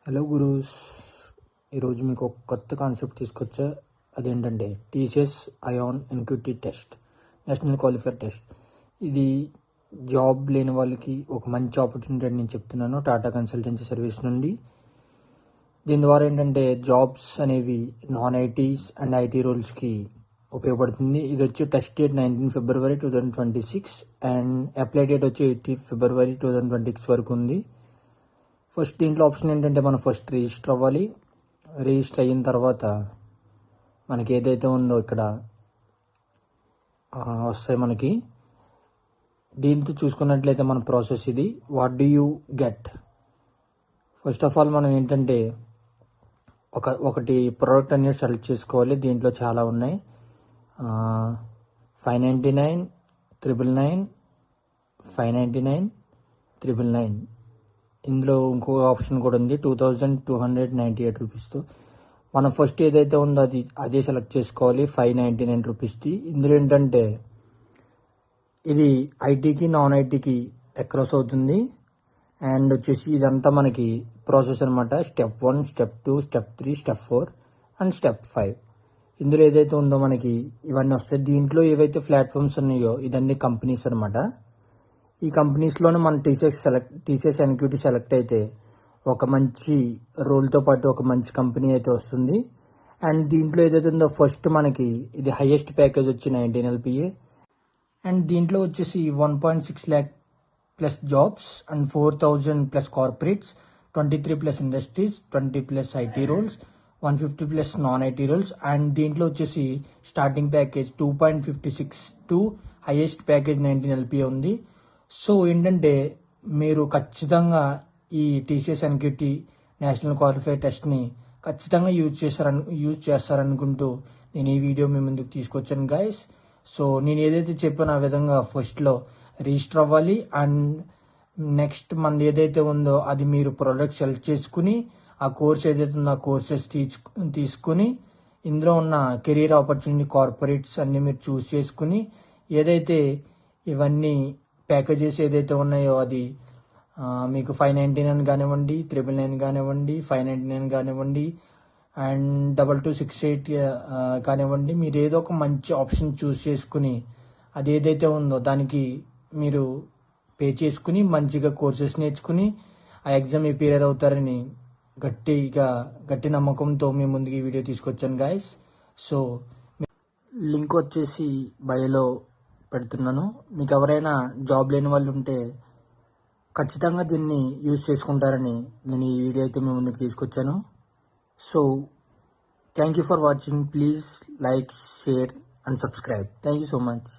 Hello gurus, ఈరోజు మీకు ఒక కొత్త కాన్సెప్ట్ తీసుకొచ్చా. అదేంటంటే TCS iON NQT test, national qualifier test. ఇది జాబ్ లేని వాళ్ళకి ఒక మంచి ఆపర్చునిటీ అని నేను చెప్తున్నాను, టాటా కన్సల్టెన్సీ సర్వీస్ నుండి. దీని ద్వారా ఏంటంటే జాబ్స్ అనేవి నాన్ ఐటీస్ అండ్ ఐటీ రోల్స్కి ఉపయోగపడుతుంది. ఇది వచ్చి test date 19 February 2026 and apply date వచ్చి 8 ఫిబ్రవరి 2026 వరకు ఉంది. ఫస్ట్ దీంట్లో ఆప్షన్ ఏంటంటే మనం ఫస్ట్ రిజిస్టర్ అవ్వాలి. రిజిస్టర్ అయిన తర్వాత మనకి ఏదైతే ఉందో ఇక్కడ వస్తాయి మనకి. దీంతో చూసుకున్నట్లయితే మన ప్రాసెస్ ఇది. What do you get? First of all మనం ఏంటంటే ఒకటి ప్రోడక్ట్ అనేది సెలెక్ట్ చేసుకోవాలి. దీంట్లో చాలా ఉన్నాయి. 599, 999, 599, 999. ఇందులో ఇంకో ఆప్షన్ కూడా ఉంది 2298 రూపీస్తో. మనం ఫస్ట్ ఏదైతే ఉందో అదే సెలెక్ట్ చేసుకోవాలి 599 రూపీస్ది. ఇందులో ఏంటంటే ఇది ఐటీకి నాన్ ఐటీకి అక్రాస్ అవుతుంది. అండ్ వచ్చేసి ఇదంతా మనకి ప్రాసెస్ అనమాట. Step 1, step 2, step 3, step 4 and step 5. ఇందులో ఏదైతే ఉందో మనకి ఇవన్నీ వస్తాయి. దీంట్లో ఏవైతే ప్లాట్ఫామ్స్ ఉన్నాయో ఇదన్నీ కంపెనీస్ అనమాట. ఈ కంపెనీస్లోనే మన టీసీఎస్ ఎన్క్యూటీ సెలెక్ట్ అయితే ఒక మంచి రోల్తో పాటు ఒక మంచి కంపెనీ అయితే వస్తుంది. అండ్ దీంట్లో ఏదైతే ఉందో ఫస్ట్ మనకి ఇది హైయెస్ట్ ప్యాకేజ్ వచ్చి 19 LPA. అండ్ దీంట్లో వచ్చేసి 1.6 lakh plus jobs and 4,000 plus corporates, 23 plus industries, 20 plus IT roles, 150 plus non IT roles. And దీంట్లో వచ్చేసి starting package 2.56 to highest package 19 LPA ఉంది. సో ఏంటంటే మీరు ఖచ్చితంగా ఈ టీసీఎస్ ఎన్క్యూటీ నేషనల్ క్వాలిఫైర్ టెస్ట్ని ఖచ్చితంగా యూజ్ చేస్తారనుకుంటూ నేను ఈ వీడియో మీ ముందుకు తీసుకొచ్చాను గైస్. సో నేను ఏదైతే చెప్పానో ఆ విధంగా ఫస్ట్లో రిజిస్టర్ అవ్వాలి. అండ్ నెక్స్ట్ మనది ఏదైతే ఉందో అది మీరు ప్రోడక్ట్ సెలెక్ట్ చేసుకుని ఆ కోర్స్ ఏదైతే ఉందో ఆ కోర్సెస్ తీసుకుని ఇందులో ఉన్న కెరీర్ ఆపర్చునిటీ కార్పొరేట్స్ అన్ని మీరు చూస్ చేసుకుని ఏదైతే ఇవన్నీ ప్యాకేజెస్ ఏదైతే ఉన్నాయో అది మీకు 599 కానివ్వండి, 999 కానివ్వండి, 599 కానివ్వండి అండ్ 2268 కానివ్వండి, మీరు ఏదో ఒక మంచి ఆప్షన్ చూస్ చేసుకుని అది ఏదైతే ఉందో దానికి మీరు పే చేసుకుని మంచిగా కోర్సెస్ నేర్చుకుని ఆ ఎగ్జామ్ ప్రిపేర్ అవుతారని గట్టి నమ్మకంతో మీ ముందుకు ఈ వీడియో తీసుకొచ్చాను గైస్. సో లింక్ వచ్చేసి బయోలో పెడుతున్నాను. మీకు ఎవరైనా జాబ్ లేని వాళ్ళు ఉంటే ఖచ్చితంగా దీన్ని యూజ్ చేసుకుంటారని నేను ఈ వీడియో అయితే మీ ముందుకు తీసుకొచ్చాను. So thank you for watching. Please like, share and subscribe. Thank you so much.